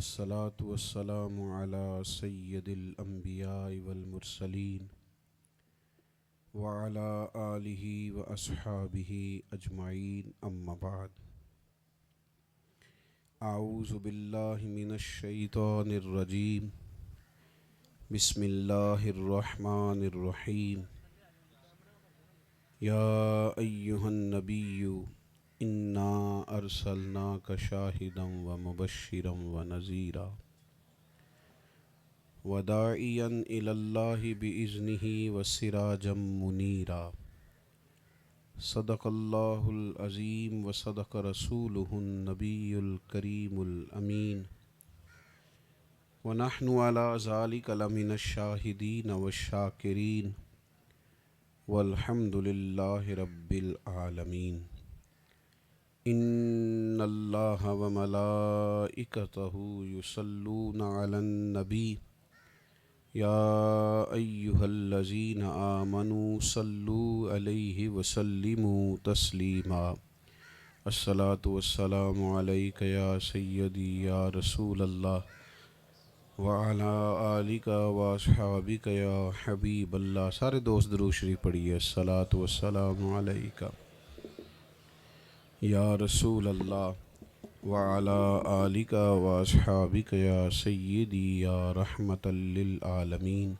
والصلاة والسلام على سید الانبیاء والمرسلین وعلى آلہ واصحابہ اجمعین اما بعد اعوذ باللہ من الشیطان الرجیم بسم اللہ الرحمن الرحیم یا ایہا النبی انا ارسلناک شاہدا ومبشرا ونذیرا وداعیا الی اللہ باذنہ وسراجا منیرا صدق اللہ العظیم وصدق رسولہ النبی الکریم الامین ونحن علی ذلک لمن الشاہدین والشاکرین والحمد للہ رب العالمین ان اللہ وملائکتہ یصلون علی النبی یا ایہا الذین آمنوا صلوا علیہ وسلموا تسلیما الصلاۃ والسلام علیک یا سیدی یا رسول اللہ وعلی آلک واصحابک یا حبیب اللہ۔ سارے دوست درود شریف پڑھیے۔ الصلاۃ والسلام علیک یا رسول اللہ وعلی آلک واصحابک یا سیدی یا رحمۃ للعالمین۔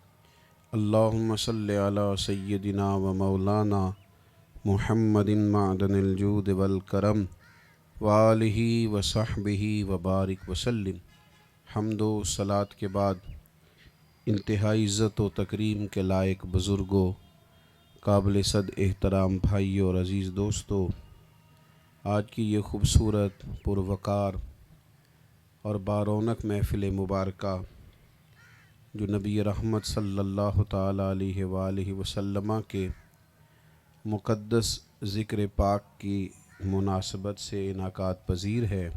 اللہم صلی علی سیدنا و مولانا محمد معدن الجود والکرم وآلہ وصحبہ وبارک وسلم۔ حمد و صلاۃ کے بعد انتہائی عزت و تکریم کے لائق بزرگوں، قابل صد احترام بھائیوں اور عزیز دوستوں، آج کی یہ خوبصورت پروقار اور بارونق محفل مبارکہ جو نبی رحمت صلی اللہ تعالیٰ علیہ وآلہ وسلم کے مقدس ذکر پاک کی مناسبت سے انعقاد پذیر ہے،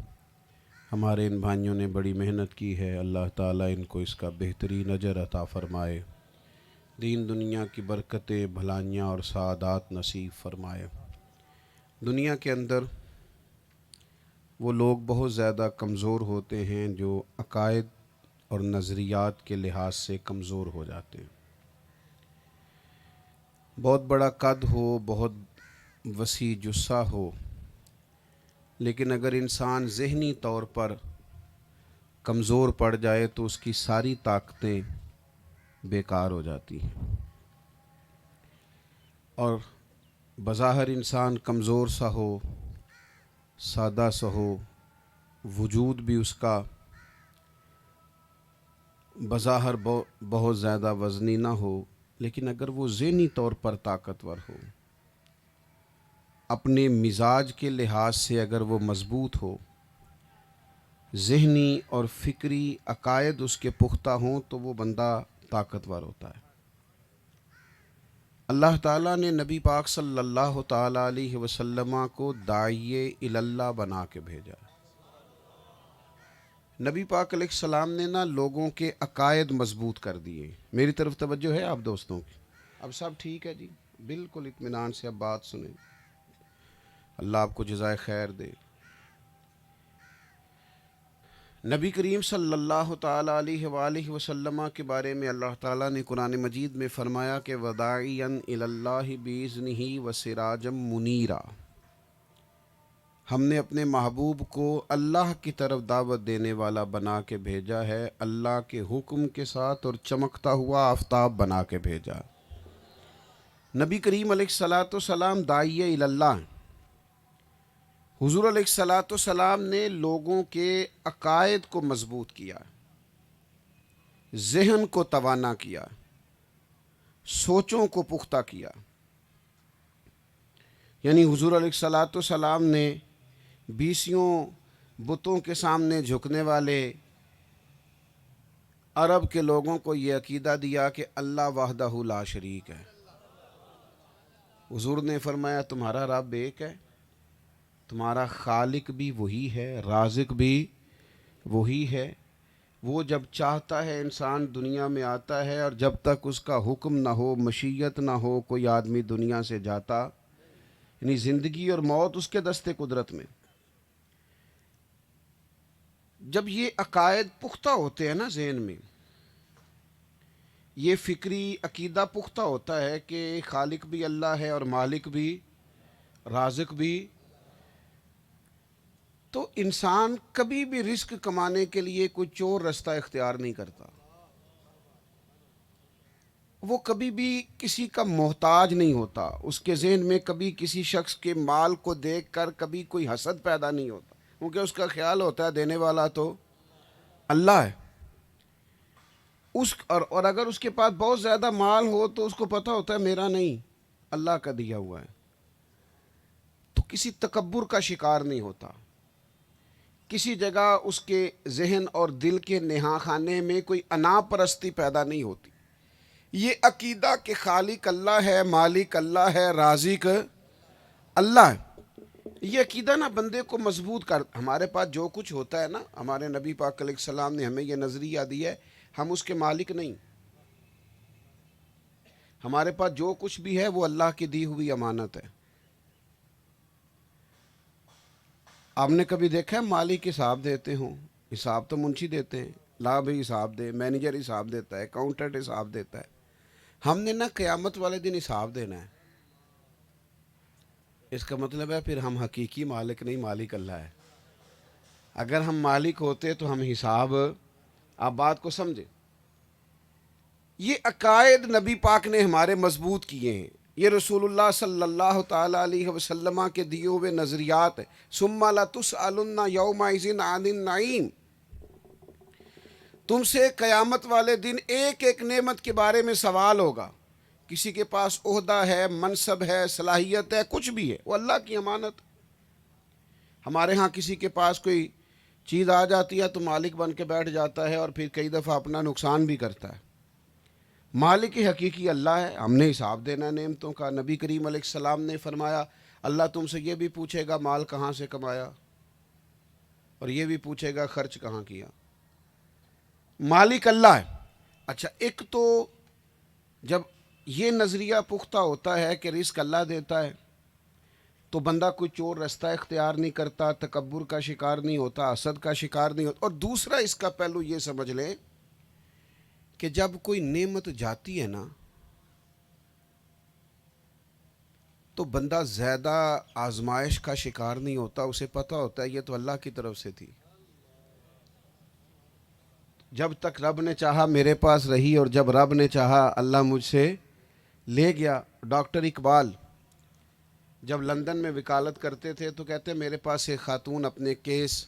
ہمارے ان بھائیوں نے بڑی محنت کی ہے۔ اللہ تعالیٰ ان کو اس کا بہترین اجر عطا فرمائے، دین دنیا کی برکتیں، بھلائیاں اور سعادات نصیب فرمائے۔ دنیا کے اندر وہ لوگ بہت زیادہ کمزور ہوتے ہیں جو عقائد اور نظریات کے لحاظ سے کمزور ہو جاتے ہیں۔ بہت بڑا قد ہو، بہت وسیع جثہ ہو، لیکن اگر انسان ذہنی طور پر کمزور پڑ جائے تو اس کی ساری طاقتیں بیکار ہو جاتی ہیں، اور بظاہر انسان کمزور سا ہو، سادہ سا ہو، وجود بھی اس کا بظاہر بہت زیادہ وزنی نہ ہو، لیکن اگر وہ ذہنی طور پر طاقتور ہو، اپنے مزاج کے لحاظ سے اگر وہ مضبوط ہو، ذہنی اور فکری عقائد اس کے پختہ ہوں، تو وہ بندہ طاقتور ہوتا ہے۔ اللہ تعالیٰ نے نبی پاک صلی اللہ تعالیٰ علیہ وسلم کو داعیہ الی اللہ بنا کے بھیجا۔ نبی پاک علیہ السلام نے لوگوں کے عقائد مضبوط کر دیے۔ میری طرف توجہ ہے آپ دوستوں کی؟ اب سب ٹھیک ہے جی؟ بالکل اطمینان سے اب بات سنیں، اللہ آپ کو جزائے خیر دے۔ نبی کریم صلی اللہ تعالیٰ علیہ وآلہ وسلم کے بارے میں اللہ تعالیٰ نے قرآن مجید میں فرمایا کہ وداعیا الی اللہ بإذنہ وسراجا منیرا۔ ہم نے اپنے محبوب کو اللہ کی طرف دعوت دینے والا بنا کے بھیجا ہے، اللہ کے حکم کے ساتھ، اور چمکتا ہوا آفتاب بنا کے بھیجا۔ نبی کریم علیہ السلام داعیہ الی اللہ ہیں۔ حضور علیہ السلام نے لوگوں کے عقائد کو مضبوط کیا، ذہن کو توانا کیا، سوچوں کو پختہ کیا۔ یعنی حضور علیہ السلام نے بیسیوں بتوں کے سامنے جھکنے والے عرب کے لوگوں کو یہ عقیدہ دیا کہ اللہ وحدہ لا شریک ہے۔ حضور نے فرمایا تمہارا رب ایک ہے، تمہارا خالق بھی وہی ہے، رازق بھی وہی ہے۔ وہ جب چاہتا ہے انسان دنیا میں آتا ہے، اور جب تک اس کا حکم نہ ہو، مشیت نہ ہو، کوئی آدمی دنیا سے جاتا، یعنی زندگی اور موت اس کے دست قدرت میں۔ جب یہ عقائد پختہ ہوتے ہیں نا ذہن میں، یہ فکری عقیدہ پختہ ہوتا ہے کہ خالق بھی اللہ ہے اور مالک بھی، رازق بھی، تو انسان کبھی بھی رزق کمانے کے لیے کوئی چور رستہ اختیار نہیں کرتا، وہ کبھی بھی کسی کا محتاج نہیں ہوتا، اس کے ذہن میں کبھی کسی شخص کے مال کو دیکھ کر کبھی کوئی حسد پیدا نہیں ہوتا، کیونکہ اس کا خیال ہوتا ہے دینے والا تو اللہ ہے۔ اور اگر اس کے پاس بہت زیادہ مال ہو تو اس کو پتہ ہوتا ہے میرا نہیں، اللہ کا دیا ہوا ہے، تو کسی تکبر کا شکار نہیں ہوتا، کسی جگہ اس کے ذہن اور دل کے نہا خانے میں کوئی انا پرستی پیدا نہیں ہوتی۔ یہ عقیدہ کہ خالق اللہ ہے، مالک اللہ ہے، رازق اللہ ہے، یہ عقیدہ نا بندے کو مضبوط کر، ہمارے پاس جو کچھ ہوتا ہے نا، ہمارے نبی پاک علیہ السلام نے ہمیں یہ نظریہ دیا ہے، ہم اس کے مالک نہیں، ہمارے پاس جو کچھ بھی ہے وہ اللہ کی دی ہوئی امانت ہے۔ آپ نے کبھی دیکھا ہے مالک حساب دیتے ہوں؟ حساب تو منشی دیتے ہیں، لا بھائی حساب دے، مینیجر حساب دیتا ہے، اکاؤنٹنٹ حساب دیتا ہے، ہم نے نا قیامت والے دن حساب دینا ہے۔ اس کا مطلب ہے پھر ہم حقیقی مالک نہیں، مالک اللہ ہے۔ اگر ہم مالک ہوتے تو ہم حساب، آپ بات کو سمجھے، یہ عقائد نبی پاک نے ہمارے مضبوط کیے ہیں، یہ رسول اللہ صلی اللہ تعالیٰ علیہ وسلم کے دیے ہوئے نظریات ہیں۔ ثم لتسألن یومئذ عن النعیم، تم سے قیامت والے دن ایک ایک نعمت کے بارے میں سوال ہوگا۔ کسی کے پاس عہدہ ہے، منصب ہے، صلاحیت ہے، کچھ بھی ہے، وہ اللہ کی امانت۔ ہمارے ہاں کسی کے پاس کوئی چیز آ جاتی ہے تو مالک بن کے بیٹھ جاتا ہے اور پھر کئی دفعہ اپنا نقصان بھی کرتا ہے۔ مالک حقیقی اللہ ہے، ہم نے حساب دینا ہے نعمتوں کا۔ نبی کریم علیہ السلام نے فرمایا اللہ تم سے یہ بھی پوچھے گا مال کہاں سے کمایا، اور یہ بھی پوچھے گا خرچ کہاں کیا۔ مالک اللہ ہے۔ اچھا، ایک تو جب یہ نظریہ پختہ ہوتا ہے کہ رزق اللہ دیتا ہے تو بندہ کوئی چور رستہ اختیار نہیں کرتا، تکبر کا شکار نہیں ہوتا، حسد کا شکار نہیں ہوتا۔ اور دوسرا اس کا پہلو یہ سمجھ لیں کہ جب کوئی نعمت جاتی ہے نا تو بندہ زیادہ آزمائش کا شکار نہیں ہوتا، اسے پتہ ہوتا ہے یہ تو اللہ کی طرف سے تھی، جب تک رب نے چاہا میرے پاس رہی اور جب رب نے چاہا اللہ مجھ سے لے گیا۔ ڈاکٹر اقبال جب لندن میں وکالت کرتے تھے تو کہتے میرے پاس ایک خاتون اپنے کیس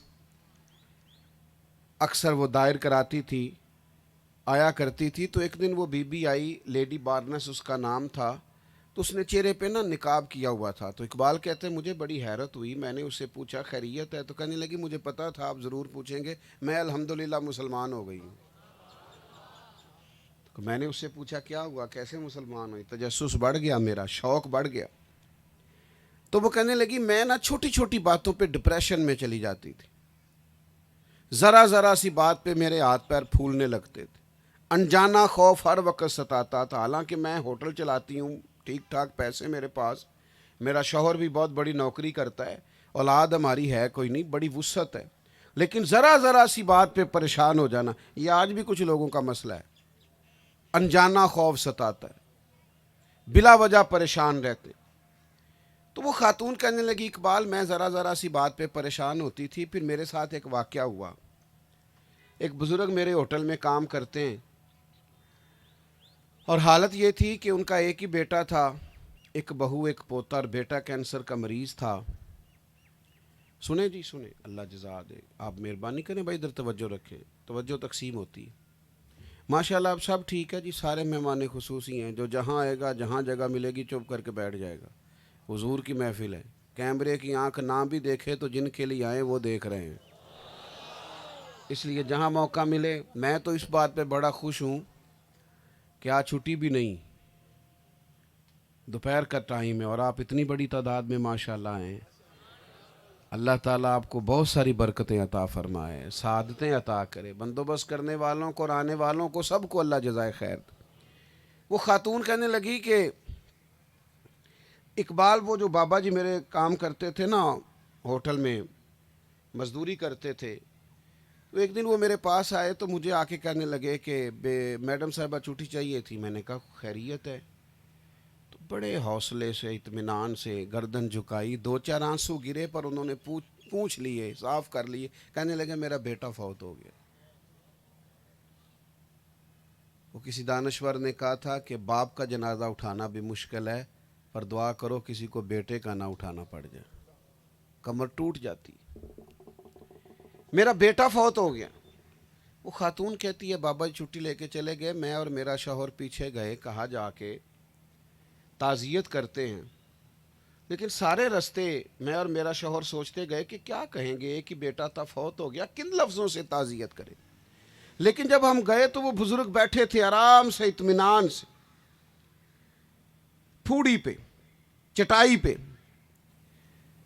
اکثر وہ دائر کراتی تھی، آیا کرتی تھی، تو ایک دن وہ بی بی آئی، لیڈی بارنس اس کا نام تھا، تو اس نے چہرے پہ نا نقاب کیا ہوا تھا۔ تو اقبال کہتے ہیں مجھے بڑی حیرت ہوئی، میں نے اس سے پوچھا خیریت ہے؟ تو کہنے لگی مجھے پتا تھا آپ ضرور پوچھیں گے، میں الحمدللہ مسلمان ہو گئی ہوں۔ تو میں نے اس سے پوچھا کیا ہوا، کیسے مسلمان ہوئی؟ تجسس بڑھ گیا، میرا شوق بڑھ گیا۔ تو وہ کہنے لگی میں نا چھوٹی چھوٹی باتوں پہ ڈپریشن میں چلی جاتی تھی، ذرا ذرا سی بات پہ میرے ہاتھ پیر پھولنے لگتے تھے، انجانا خوف ہر وقت ستاتا تھا۔ حالانکہ میں ہوٹل چلاتی ہوں، ٹھیک ٹھاک پیسے میرے پاس، میرا شوہر بھی بہت بڑی نوکری کرتا ہے، اولاد ہماری ہے کوئی نہیں، بڑی وسعت ہے، لیکن ذرا ذرا سی بات پہ پریشان ہو جانا یہ آج بھی کچھ لوگوں کا مسئلہ ہے۔ انجانا خوف ستاتا ہے، بلا وجہ پریشان رہتے۔ تو وہ خاتون کہنے لگی اقبال میں ذرا ذرا سی بات پہ پریشان ہوتی تھی، پھر میرے ساتھ ایک واقعہ ہوا۔ ایک بزرگ میرے ہوٹل میں کام کرتے ہیں اور حالت یہ تھی کہ ان کا ایک ہی بیٹا تھا، ایک بہو ایک پوتا، اور بیٹا کینسر کا مریض تھا۔ سنیں جی سنیں، اللہ جزا دے، آپ مہربانی کریں بھائی ادھر توجہ رکھیں، توجہ تقسیم ہوتی ہے۔ ماشاءاللہ اب سب ٹھیک ہے جی، سارے مہمان خصوصی ہیں، جو جہاں آئے گا جہاں جگہ ملے گی چپ کر کے بیٹھ جائے گا۔ حضور کی محفل ہے، کیمرے کی آنکھ نہ بھی دیکھے تو جن کے لیے آئے وہ دیکھ رہے ہیں، اس لیے جہاں موقع ملے۔ میں تو اس بات پہ بڑا خوش ہوں کہ آج چھٹی بھی نہیں، دوپہر کا ٹائم ہے اور آپ اتنی بڑی تعداد میں ماشاءاللہ ہیں۔ اللہ تعالیٰ آپ کو بہت ساری برکتیں عطا فرمائے، سعادتیں عطا کرے، بندوبست کرنے والوں کو اور آنے والوں کو سب کو اللہ جزائے خیر۔ وہ خاتون کہنے لگی کہ اقبال وہ جو بابا جی میرے کام کرتے تھے نا ہوٹل میں، مزدوری کرتے تھے، تو ایک دن وہ میرے پاس آئے تو مجھے آ کے کہنے لگے کہ میڈم صاحبہ چھٹی چاہیے تھی. میں نے کہا خیریت ہے؟ تو بڑے حوصلے سے اطمینان سے گردن جھکائی, 2-4 آنسو گرے پر انہوں نے پوچھ لیے, صاف کر لیے. کہنے لگے میرا بیٹا فوت ہو گیا. وہ کسی دانشور نے کہا تھا کہ باپ کا جنازہ اٹھانا بھی مشکل ہے, پر دعا کرو کسی کو بیٹے کا نہ اٹھانا پڑ جائے, کمر ٹوٹ جاتی. میرا بیٹا فوت ہو گیا. وہ خاتون کہتی ہے بابا جی چھٹی لے کے چلے گئے, میں اور میرا شوہر پیچھے گئے, کہا جا کے تعزیت کرتے ہیں. لیکن سارے رستے میں اور میرا شوہر سوچتے گئے کہ کیا کہیں گے, ایک ہی بیٹا تھا فوت ہو گیا, کن لفظوں سے تعزیت کریں. لیکن جب ہم گئے تو وہ بزرگ بیٹھے تھے آرام سے اطمینان سے پھوڑی پہ, چٹائی پہ.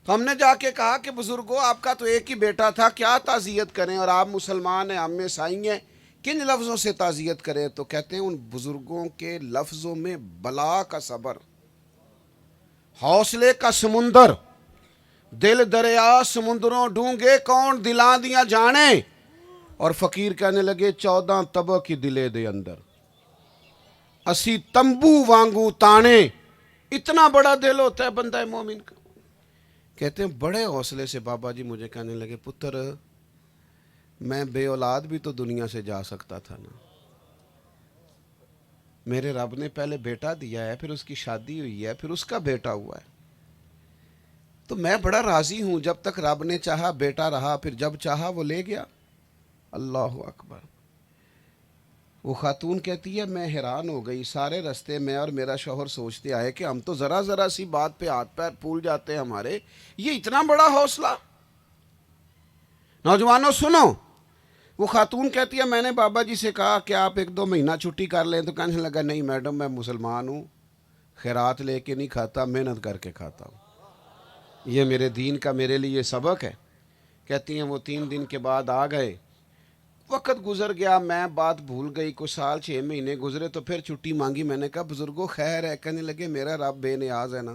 تو ہم نے جا کے کہا کہ بزرگوں آپ کا تو ایک ہی بیٹا تھا, کیا تعزیت کریں, اور آپ مسلمان ہیں, ہم عیسائی ہیں, کن لفظوں سے تعزیت کریں. تو کہتے ہیں ان بزرگوں کے لفظوں میں بلا کا صبر, حوصلے کا سمندر, دل دریا سمندروں ڈونگے کون دلاں دیاں جانے. اور فقیر کہنے لگے 14 تبہ کی دلے دے اندر اسی تمبو وانگو تانے. اتنا بڑا دل ہوتا ہے بندہ مومن کا. کہتے ہیں بڑے حوصلے سے بابا جی مجھے کہنے لگے پتر میں بے اولاد بھی تو دنیا سے جا سکتا تھا نا, میرے رب نے پہلے بیٹا دیا ہے, پھر اس کی شادی ہوئی ہے, پھر اس کا بیٹا ہوا ہے, تو میں بڑا راضی ہوں. جب تک رب نے چاہا بیٹا رہا, پھر جب چاہا وہ لے گیا. اللہ اکبر. وہ خاتون کہتی ہے میں حیران ہو گئی. سارے رستے میں اور میرا شوہر سوچتے آئے کہ ہم تو ذرا ذرا سی بات پہ ہاتھ پیر پھول جاتے ہیں ہمارے, یہ اتنا بڑا حوصلہ. نوجوانوں سنو, وہ خاتون کہتی ہے میں نے بابا جی سے کہا کہ آپ 1-2 مہینہ چھٹی کر لیں. تو کہنے لگا نہیں میڈم میں مسلمان ہوں, خیرات لے کے نہیں کھاتا, محنت کر کے کھاتا ہوں, یہ میرے دین کا میرے لیے سبق ہے. کہتی ہیں وہ 3 دن کے بعد آ گئے. وقت گزر گیا, میں بات بھول گئی, کچھ سال 6 مہینے گزرے تو پھر چھٹی مانگی. میں نے کہا بزرگوں خیر ہے؟ کہنے لگے میرا رب بے نیاز ہے نا,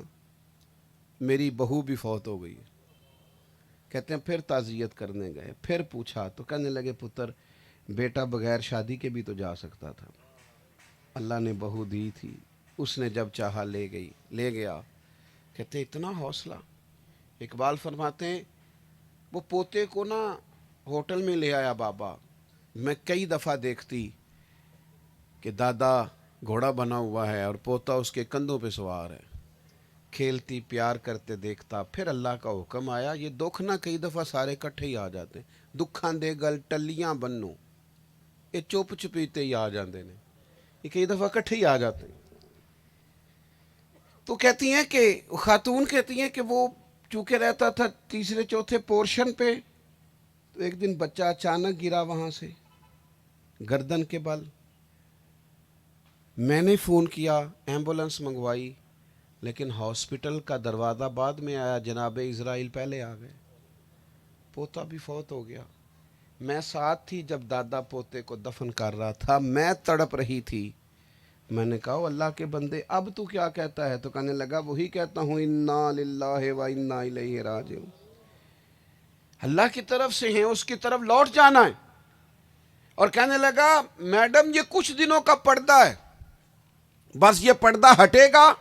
میری بہو بھی فوت ہو گئی. کہتے ہیں پھر تعزیت کرنے گئے, پھر پوچھا تو کہنے لگے پتر بیٹا بغیر شادی کے بھی تو جا سکتا تھا, اللہ نے بہو دی تھی, اس نے جب چاہا لے گیا. کہتے ہیں اتنا حوصلہ. اقبال فرماتے ہیں وہ پوتے کو نا ہوٹل میں لے آیا بابا. میں کئی دفعہ دیکھتی کہ دادا گھوڑا بنا ہوا ہے اور پوتا اس کے کندھوں پہ سوار ہے, کھیلتی پیار کرتے دیکھتا. پھر اللہ کا حکم آیا, یہ دکھ نہ کئی دفعہ سارے کٹھے ہی آ جاتے, دکھاں دے گل ٹلیاں بنو, یہ چپ چپیتے ہی آ جاندے نے, یہ کئی دفعہ کٹھے ہی آ جاتے ہیں. تو کہتی ہیں کہ خاتون کہتی ہیں کہ وہ چونکہ رہتا تھا 3-4 پورشن پہ, تو ایک دن بچہ اچانک گرا وہاں سے گردن کے بل. میں نے فون کیا, ایمبولنس منگوائی, لیکن ہاسپٹل کا دروازہ بعد میں آیا, جناب اسرائیل پہلے آ گئے, پوتا بھی فوت ہو گیا. میں ساتھ تھی جب دادا پوتے کو دفن کر رہا تھا, میں تڑپ رہی تھی. میں نے کہا اللہ کے بندے اب تو کیا کہتا ہے؟ تو کہنے لگا وہی کہتا ہوں انا للہ و انا الیہ راجعون, اللہ کی طرف سے ہیں, اس کی طرف لوٹ جانا ہے. اور کہنے لگا میڈم یہ کچھ دنوں کا پردہ ہے, بس یہ پردہ ہٹے گا,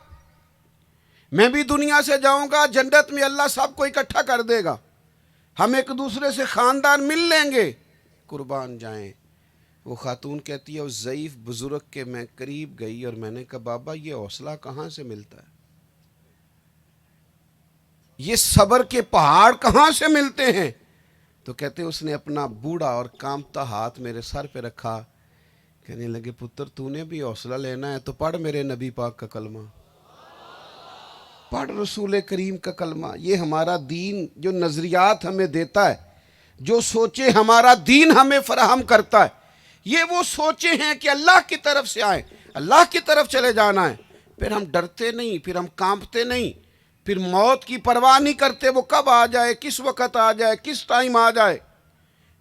میں بھی دنیا سے جاؤں گا, جنت میں اللہ سب کو اکٹھا کر دے گا, ہم ایک دوسرے سے خاندان مل لیں گے, قربان جائیں. وہ خاتون کہتی ہے اس ضعیف بزرگ کے میں قریب گئی اور میں نے کہا بابا یہ حوصلہ کہاں سے ملتا ہے, یہ صبر کے پہاڑ کہاں سے ملتے ہیں؟ تو کہتے اس نے اپنا بوڑھا اور کامتا ہاتھ میرے سر پہ رکھا. کہنے لگے پتر تو نے بھی حوصلہ لینا ہے تو پڑھ میرے نبی پاک کا کلمہ, پڑھ رسول کریم کا کلمہ. یہ ہمارا دین جو نظریات ہمیں دیتا ہے, جو سوچے ہمارا دین ہمیں فراہم کرتا ہے, یہ وہ سوچے ہیں کہ اللہ کی طرف سے آئیں, اللہ کی طرف چلے جانا ہے. پھر ہم ڈرتے نہیں, پھر ہم کانپتے نہیں, پھر موت کی پرواہ نہیں کرتے, وہ کب آ جائے, کس وقت آ جائے, کس ٹائم آ جائے.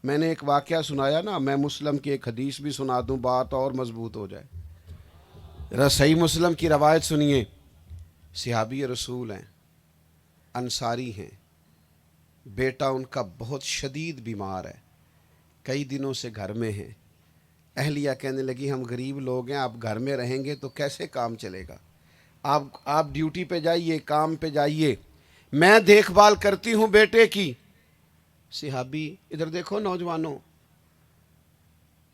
میں نے ایک واقعہ سنایا نا, میں مسلم کی ایک حدیث بھی سنا دوں, بات اور مضبوط ہو جائے. ذرا صحیح مسلم کی روایت سنیے. صحابی رسول ہیں, انصاری ہیں, بیٹا ان کا بہت شدید بیمار ہے, کئی دنوں سے گھر میں ہیں. اہلیہ کہنے لگی ہم غریب لوگ ہیں، آپ گھر میں رہیں گے تو کیسے کام چلے گا؟ آپ ڈیوٹی پہ جائیے، کام پہ جائیے، میں دیکھ بھال کرتی ہوں بیٹے کی. صحابی، ادھر دیکھو نوجوانوں،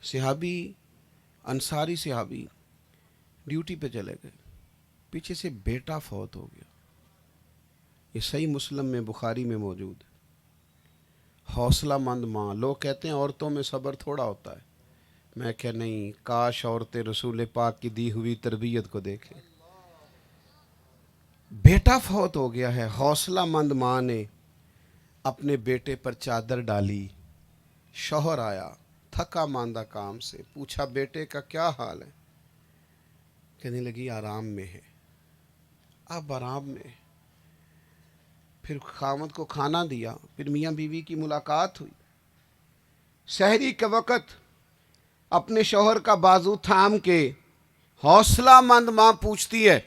صحابی، انصاری صحابی ڈیوٹی پہ چلے گئے، پیچھے سے بیٹا فوت ہو گیا. یہ صحیح مسلم میں، بخاری میں موجود ہے. حوصلہ مند ماں. لوگ کہتے ہیں عورتوں میں صبر تھوڑا ہوتا ہے، میں کہ نہیں، کاش عورتیں رسول پاک کی دی ہوئی تربیت کو دیکھیں. بیٹا فوت ہو گیا ہے، حوصلہ مند ماں نے اپنے بیٹے پر چادر ڈالی. شوہر آیا تھکا ماندہ کام سے، پوچھا بیٹے کا کیا حال ہے؟ کہنے لگی آرام میں ہے. اب آرام میں. پھر خاوند کو کھانا دیا، پھر میاں بیوی کی ملاقات ہوئی. سحری کے وقت اپنے شوہر کا بازو تھام کے حوصلہ مند ماں پوچھتی ہے،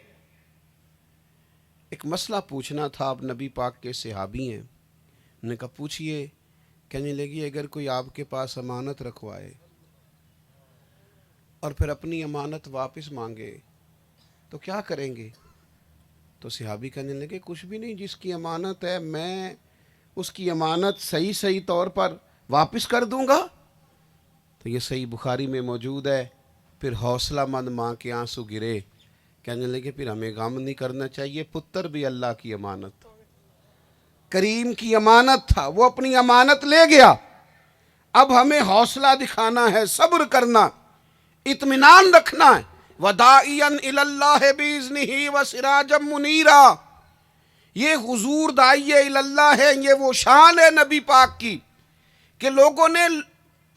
ایک مسئلہ پوچھنا تھا، آپ نبی پاک کے صحابی ہیں. انہوں نے کہا پوچھئے. کہنے لگی اگر کوئی آپ کے پاس امانت رکھوائے اور پھر اپنی امانت واپس مانگے تو کیا کریں گے؟ تو صحابی کہنے لگے کچھ بھی نہیں، جس کی امانت ہے میں اس کی امانت صحیح طور پر واپس کر دوں گا. تو یہ صحیح بخاری میں موجود ہے. پھر حوصلہ مند ماں کے آنسو گرے. کہنے لگے پھر ہمیں غم نہیں کرنا چاہیے، پتر بھی اللہ کی امانت، کریم کی امانت تھا، وہ اپنی امانت لے گیا. اب ہمیں حوصلہ دکھانا ہے، صبر کرنا، اطمینان رکھنا ہے. وَدَاعِيًا إِلَى اللَّهِ بِإِذْنِهِ وَسِرَاجًا مُنِيرًا. یہ حضور داعیہ اللہ ہے، یہ وہ شان ہے نبی پاک کی کہ لوگوں نے،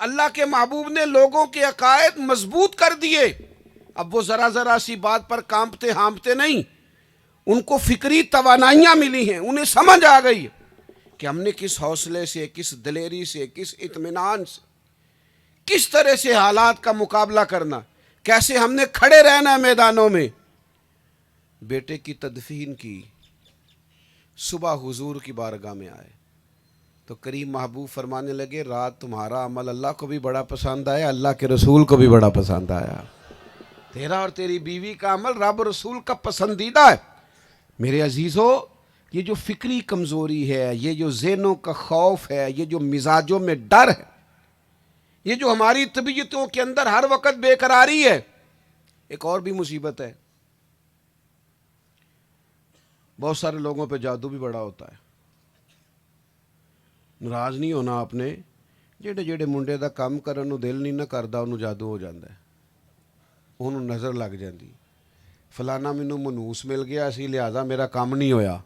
اللہ کے محبوب نے لوگوں کے عقائد مضبوط کر دیے. اب وہ ذرا سی بات پر کانپتے ہانپتے نہیں، ان کو فکری توانائیاں ملی ہیں، انہیں سمجھ آ گئی کہ ہم نے کس حوصلے سے، کس دلیری سے، کس اطمینان سے، کس طرح سے حالات کا مقابلہ کرنا، کیسے ہم نے کھڑے رہنا ہے میدانوں میں. بیٹے کی تدفین کی، صبح حضور کی بارگاہ میں آئے تو کریم محبوب فرمانے لگے رات تمہارا عمل اللہ کو بھی بڑا پسند آیا، اللہ کے رسول کو بھی بڑا پسند آیا. تیرا اور تیری بیوی کا عمل رب رسول کا پسندیدہ ہے. میرے عزیزو، یہ جو فکری کمزوری ہے، یہ جو ذہنوں کا خوف ہے، یہ جو مزاجوں میں ڈر ہے، یہ جو ہماری طبیعتوں کے اندر ہر وقت بے قراری ہے، ایک اور بھی مصیبت ہے. بہت سارے لوگوں پہ جادو بھی بڑا ہوتا ہے. ناراض نہیں ہونا آپ نے، جڑے جڑے منڈے دا کام کرن نو دل نہیں نہ کردا انہوں جادو ہو جاندہ ہے، انہوں نظر لگ جاندی. فلانا مینوں منوس مل گیا اسی لہذا میرا کام نہیں ہویا.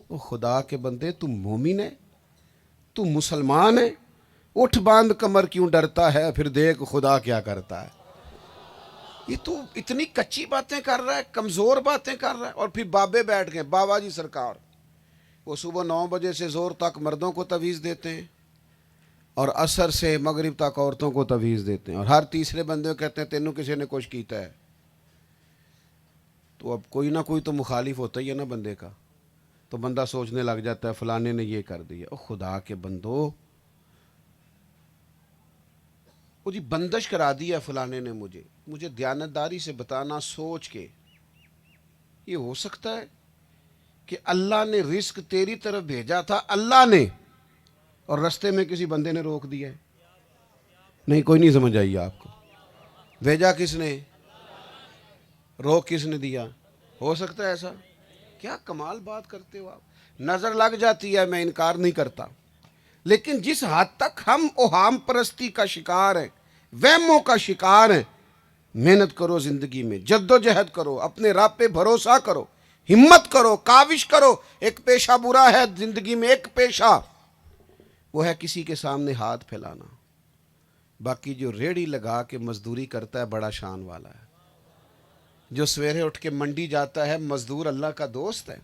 او خدا کے بندے، تو مومن ہے، تو مسلمان ہے، اٹھ باندھ کمر کیوں ڈرتا ہے، پھر دیکھ خدا کیا کرتا ہے. یہ تو اتنی کچی باتیں کر رہا ہے، کمزور باتیں کر رہا ہے. اور پھر بابے بیٹھ گئے، بابا جی سرکار، وہ صبح 9 بجے سے زور تک مردوں کو تویز دیتے ہیں اور عصر سے مغرب تک عورتوں کو تویز دیتے ہیں، اور ہر تیسرے بندے کو کہتے ہیں تینوں کسی نے کچھ کیتا ہے. تو اب کوئی نہ کوئی تو مخالف ہوتا ہی ہے نا بندے کا، تو بندہ سوچنے لگ جاتا ہے فلانے نے یہ کر دیا. او خدا کے بندو، وہ جی بندش کرا دیا فلانے نے مجھے دیانتداری سے بتانا، سوچ کے. یہ ہو سکتا ہے کہ اللہ نے رزق تیری طرف بھیجا تھا اللہ نے، اور رستے میں کسی بندے نے روک دیا ہے؟ نہیں، کوئی نہیں سمجھ آئی آپ کو. بھیجا کس نے؟ روک کس نے دیا؟ ہو سکتا ہے ایسا؟ کیا کمال بات کرتے ہو آپ. نظر لگ جاتی ہے، میں انکار نہیں کرتا، لیکن جس حد تک ہم اوہام پرستی کا شکار ہیں، وہموں کا شکار ہیں، محنت کرو، زندگی میں جد و جہد کرو، اپنے رب پہ بھروسہ کرو، ہمت کرو، کاوش کرو. ایک پیشہ برا ہے زندگی میں، ایک پیشہ وہ ہے کسی کے سامنے ہاتھ پھیلانا. باقی جو ریڑھی لگا کے مزدوری کرتا ہے بڑا شان والا ہے. جو سویرے اٹھ کے منڈی جاتا ہے مزدور اللہ کا دوست ہے.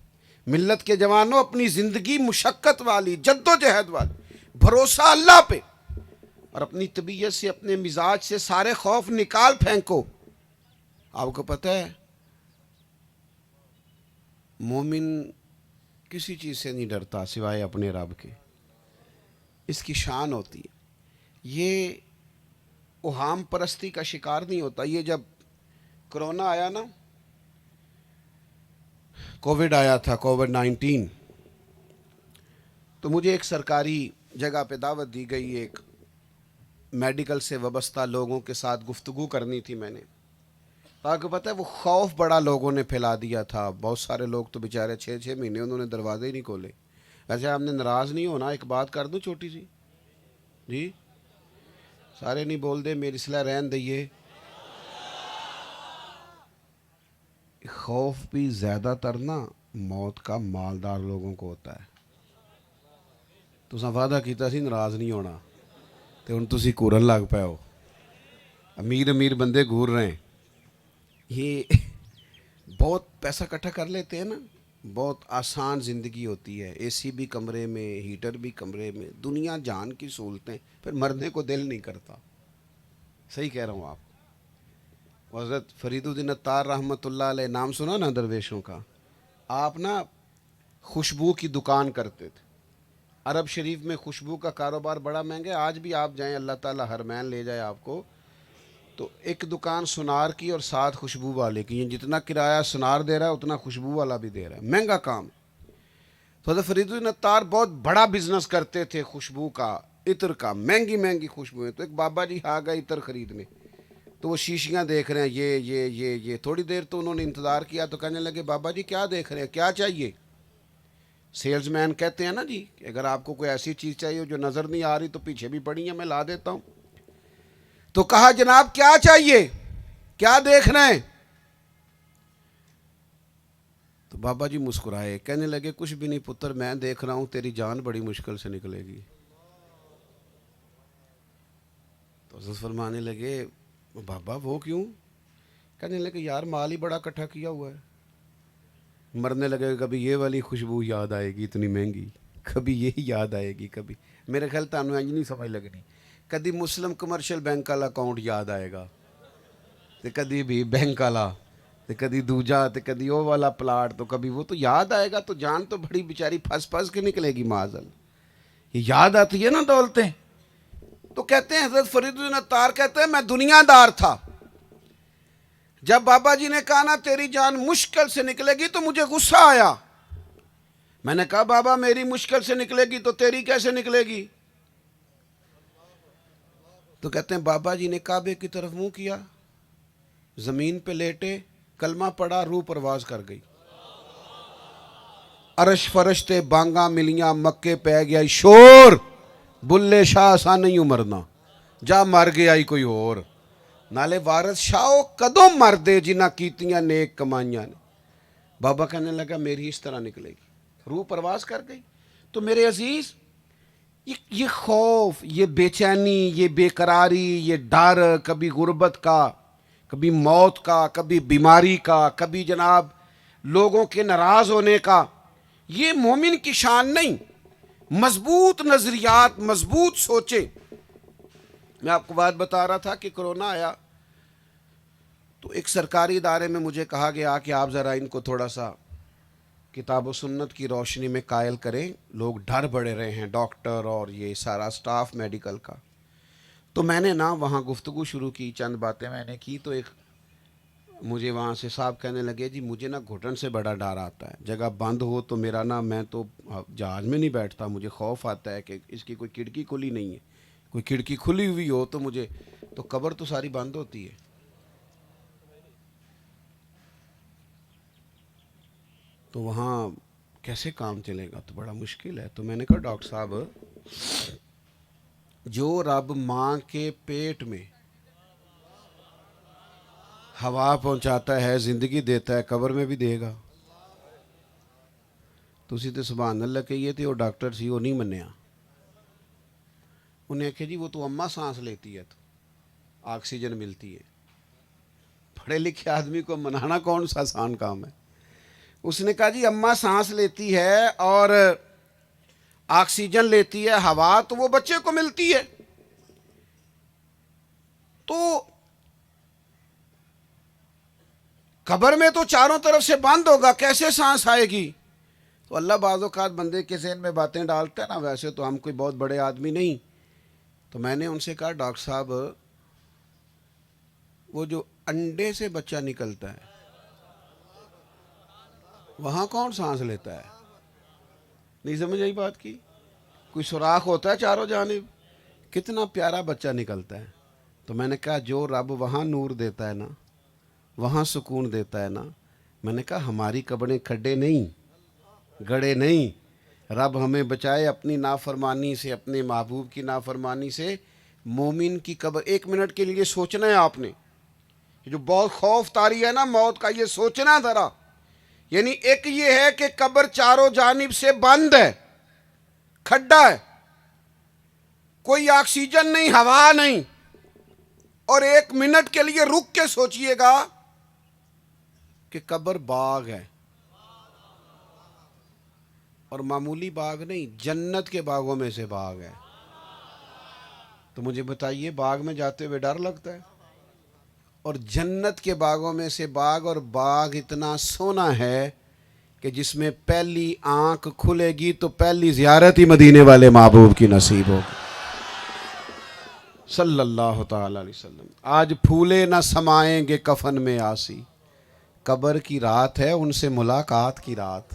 ملت کے جوانوں، اپنی زندگی مشقت والی، جد و جہد والی، بھروسہ اللہ پہ، اور اپنی طبیعت سے، اپنے مزاج سے سارے خوف نکال پھینکو. آپ کو پتہ ہے مومن کسی چیز سے نہیں ڈرتا سوائے اپنے رب کے. اس کی شان ہوتی ہے. یہ اوہام پرستی کا شکار نہیں ہوتا. یہ جب کرونا آیا نا، کووڈ آیا تھا، کووڈ-19، تو مجھے ایک سرکاری جگہ پہ دعوت دی گئی. ایک میڈیکل سے وابستہ لوگوں کے ساتھ گفتگو کرنی تھی میں نے. آپ کو پتہ ہے وہ خوف بڑا لوگوں نے پھیلا دیا تھا. بہت سارے لوگ تو بیچارے 6 مہینے انہوں نے دروازے ہی نہیں کھولے. اچھا، ہم نے ناراض نہیں ہونا، ایک بات کر دوں چھوٹی سی. جی سارے نہیں بول دے، میری اصلاح رہن دئیے. خوف بھی زیادہ تر نا موت کا مالدار لوگوں کو ہوتا ہے. تساں وعدہ کیتا سی ناراض نہیں ہونا، تے ہن تسی گھورن لگ پے ہو. امیر بندے گھور رہے ہیں. یہ بہت پیسہ اکٹھا کر لیتے ہیں نا، بہت آسان زندگی ہوتی ہے. اے سی بھی کمرے میں، ہیٹر بھی کمرے میں، دنیا جان کی سہولتیں، پھر مرنے کو دل نہیں کرتا. صحیح کہہ رہا ہوں آپ. حضرت فرید الدین عطار رحمۃ اللہ علیہ، نام سنا نا درویشوں کا. آپ نا خوشبو کی دکان کرتے تھے. عرب شریف میں خوشبو کا کاروبار بڑا مہنگا ہے. آج بھی آپ جائیں، اللہ تعالیٰ حرمین لے جائے آپ کو، تو ایک دکان سنار کی اور 7 خوشبو والے کی. جتنا کرایہ سنار دے رہا ہے اتنا خوشبو والا بھی دے رہا ہے. مہنگا کام. تو حضرت فرید الدین عطار بہت بڑا بزنس کرتے تھے خوشبو کا، عطر کا. مہنگی خوشبوئیں. تو ایک بابا جی آ گئے عطر خریدنے. تو وہ شیشیاں دیکھ رہے ہیں، یہ تھوڑی دیر تو انہوں نے انتظار کیا. تو کہنے لگے بابا جی کیا دیکھ رہے ہیں، کیا چاہیے؟ سیلز مین کہتے ہیں نا جی کہ اگر آپ کو کوئی ایسی چیز چاہیے جو نظر نہیں آ رہی تو پیچھے بھی پڑی ہے، میں لا دیتا ہوں. تو کہا جناب کیا چاہیے، کیا دیکھ رہے ہیں؟ تو بابا جی مسکرائے، کہنے لگے کچھ بھی نہیں پتر، میں دیکھ رہا ہوں تیری جان بڑی مشکل سے نکلے گی. تو حضرت فرمانے لگے بابا وہ کیوں؟ کہنے لگے یار مال ہی بڑا اکٹھا کیا ہوا ہے. مرنے لگے کبھی یہ والی خوشبو یاد آئے گی اتنی مہنگی، کبھی یہ یاد آئے گی، کبھی میرے خیال تانوں انج نہیں سمجھ لگنی. کدی مسلم کمرشل بینک والا اکاؤنٹ یاد آئے گا، تے کدی بھی بینک والا، تے کدی دوجا، تے کدی وہ والا پلاٹ، تو کبھی وہ تو یاد آئے گا. تو جان تو بڑی بیچاری پھنس کے نکلے گی معاذل. یہ یاد آتی ہے نا دولتیں. تو کہتے ہیں حضرت فرید الدین عطار کہتے ہیں میں دنیا دار تھا. جب بابا جی نے کہا نا تیری جان مشکل سے نکلے گی تو مجھے غصہ آیا. میں نے کہا بابا میری مشکل سے نکلے گی تو تیری کیسے نکلے گی؟ تو کہتے ہیں بابا جی نے کعبے کی طرف منہ کیا، زمین پہ لیٹے، کلمہ پڑھا، روح پرواز کر گئی. عرش فرشتے بانگاں ملیاں، مکے پہ گیا شور، بلے شاہ سا نہیں مرنا، جا مر گیا ہی کوئی اور. نالے وارث شاہو کدوں مر دے جنہ کیتیاں نیک کمائیاں نے. بابا کہنے لگا میری اس طرح نکلے گی، روح پرواز کر گئی. تو میرے عزیز یہ خوف، یہ بے چینی، یہ بے قراری، یہ ڈر، کبھی غربت کا، کبھی موت کا، کبھی بیماری کا، کبھی جناب لوگوں کے ناراض ہونے کا، یہ مومن کی شان نہیں. مضبوط نظریات، مضبوط سوچیں. میں آپ کو بات بتا رہا تھا کہ کرونا آیا تو ایک سرکاری ادارے میں مجھے کہا گیا کہ آپ ذرا ان کو تھوڑا سا کتاب و سنت کی روشنی میں قائل کریں. لوگ ڈر بڑے رہے ہیں، ڈاکٹر اور یہ سارا سٹاف میڈیکل کا. تو میں نے نا وہاں گفتگو شروع کی، چند باتیں میں نے کی. تو ایک مجھے وہاں سے صاحب کہنے لگے جی مجھے نا گھٹن سے بڑا ڈر آتا ہے، جگہ بند ہو تو میرا نا، میں تو جہاز میں نہیں بیٹھتا، مجھے خوف آتا ہے کہ اس کی کوئی کھڑکی کھلی نہیں ہے، کوئی کھڑکی کھلی ہوئی ہو تو مجھے، تو قبر تو ساری بند ہوتی ہے. تو وہاں کیسے کام چلے گا، تو بڑا مشکل ہے. تو میں نے کہا ڈاکٹر صاحب جو رب ماں کے پیٹ میں ہوا پہنچاتا ہے، زندگی دیتا ہے، قبر میں بھی دے گا. تسی تو سبحان اللہ کہیے تھے، وہ ڈاکٹر سی وہ نہیں منیا. انہیں کہا جی وہ تو اماں سانس لیتی ہے تو آکسیجن ملتی ہے. پڑھے لکھے آدمی کو منانا کون سا آسان کام ہے. اس نے کہا جی اماں سانس لیتی ہے اور آکسیجن لیتی ہے، ہوا تو وہ بچے کو ملتی ہے. تو قبر میں تو چاروں طرف سے بند ہوگا، کیسے سانس آئے گی؟ تو اللہ بعض اوقات بندے کے ذہن میں باتیں ڈالتا ہے نا. ویسے تو ہم کوئی بہت بڑے آدمی نہیں. تو میں نے ان سے کہا ڈاکٹر صاحب وہ جو انڈے سے بچہ نکلتا ہے وہاں کون سانس لیتا ہے؟ نہیں سمجھ آئی بات کی؟ کوئی سوراخ ہوتا ہے چاروں جانب؟ کتنا پیارا بچہ نکلتا ہے. تو میں نے کہا جو رب وہاں نور دیتا ہے نا، وہاں سکون دیتا ہے نا، میں نے کہا ہماری قبریں کھڈے نہیں، گڑے نہیں. رب ہمیں بچائے اپنی نافرمانی سے، اپنے محبوب کی نافرمانی سے. مومن کی قبر، 1 منٹ کے لیے سوچنا ہے آپ نے، جو بہت خوف طاری ہے نا موت کا، یہ سوچنا ذرا. یعنی ایک یہ ہے کہ قبر چاروں جانب سے بند ہے، کھڈا ہے، کوئی آکسیجن نہیں، ہوا نہیں، اور 1 منٹ کے لیے رک کے سوچئے گا کہ قبر باغ ہے، اور معمولی باغ نہیں، جنت کے باغوں میں سے باغ ہے. تو مجھے بتائیے باغ میں جاتے ہوئے ڈر لگتا ہے؟ اور جنت کے باغوں میں سے باغ، اور باغ اتنا سونا ہے کہ جس میں پہلی آنکھ کھلے گی تو پہلی زیارت ہی مدینے والے محبوب کی نصیب ہوگی صلی اللہ تعالی علیہ وسلم. آج پھولے نہ سمائیں گے کفن میں آسی، قبر کی رات ہے ان سے ملاقات کی رات،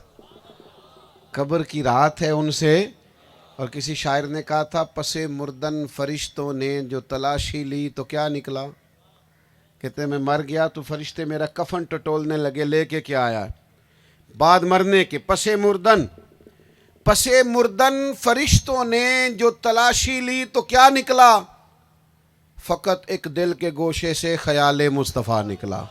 قبر کی رات ہے ان سے. اور کسی شاعر نے کہا تھا پس مردن فرشتوں نے جو تلاشی لی تو کیا نکلا؟ کہتے میں مر گیا تو فرشتے میرا کفن ٹٹولنے لگے، لے کے کیا آیا؟ بعد مرنے کے پس مردن فرشتوں نے جو تلاشی لی تو کیا نکلا؟ فقط ایک دل کے گوشے سے خیال مصطفیٰ نکلا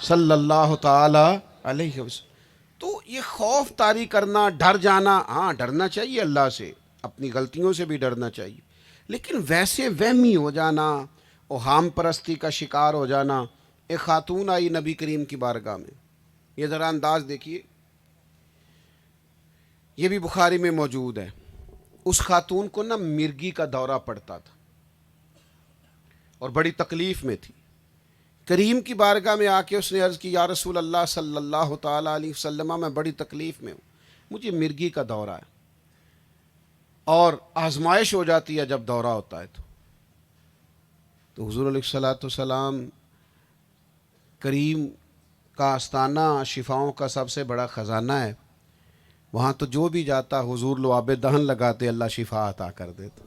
صلی اللہ تعالی علیہ وسلم. تو یہ خوف طاری کرنا، ڈر جانا، ہاں ڈرنا چاہیے اللہ سے، اپنی غلطیوں سے بھی ڈرنا چاہیے، لیکن ویسے وہمی ہو جانا، اوہام پرستی کا شکار ہو جانا. ایک خاتون آئی نبی کریم کی بارگاہ میں، یہ ذرا انداز دیکھیے، یہ بھی بخاری میں موجود ہے. اس خاتون کو نا مرگی کا دورہ پڑتا تھا اور بڑی تکلیف میں تھی. کریم کی بارگاہ میں آ کے اس نے عرض کی یا رسول اللہ صلی اللہ تعالی علیہ وسلم، میں بڑی تکلیف میں ہوں، مجھے مرگی کا دورہ ہے اور آزمائش ہو جاتی ہے جب دورہ ہوتا ہے. تو حضور علیہ الصلوۃ والسلام، کریم کا آستانہ شفاؤں کا سب سے بڑا خزانہ ہے، وہاں تو جو بھی جاتا حضور لعاب دہن لگاتے، اللہ شفا عطا کر دیتا،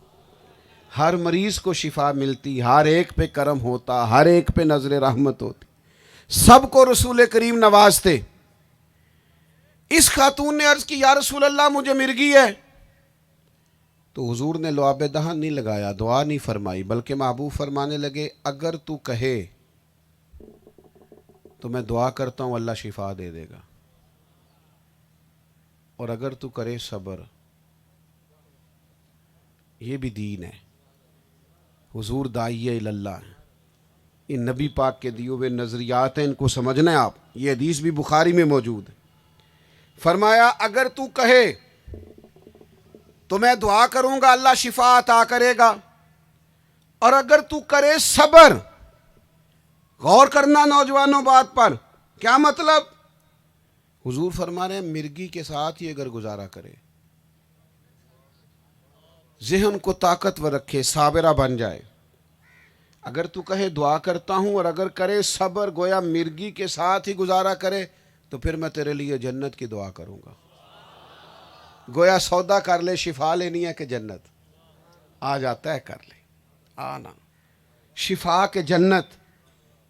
ہر مریض کو شفا ملتی، ہر ایک پہ کرم ہوتا، ہر ایک پہ نظر رحمت ہوتی، سب کو رسول کریم نوازتے. اس خاتون نے عرض کی یا رسول اللہ مجھے مرگی ہے. تو حضور نے لعاب دہن نہیں لگایا، دعا نہیں فرمائی، بلکہ محبوب فرمانے لگے اگر تو کہے تو میں دعا کرتا ہوں اللہ شفا دے دے گا، اور اگر تو کرے صبر. یہ بھی دین ہے. حضور داعیہ اللہ ہیں، ان نبی پاک کے دیے ہوئے نظریات ہیں، ان کو سمجھنا ہے آپ. یہ حدیث بھی بخاری میں موجود ہے. فرمایا اگر تو کہے تو میں دعا کروں گا اللہ شفا عطا کرے گا، اور اگر تو کرے صبر. غور کرنا نوجوانوں بات پر، کیا مطلب؟ حضور فرما رہے ہیں مرگی کے ساتھ ہی اگر گزارا کرے، ذہن کو طاقتور رکھے، صابرہ بن جائے. اگر تو کہے دعا کرتا ہوں، اور اگر کرے صبر، گویا مرگی کے ساتھ ہی گزارا کرے، تو پھر میں تیرے لیے جنت کی دعا کروں گا. گویا سودا کر لے، شفا لینی ہے کہ جنت آ جاتا ہے، کر لے آنا. شفا کے جنت،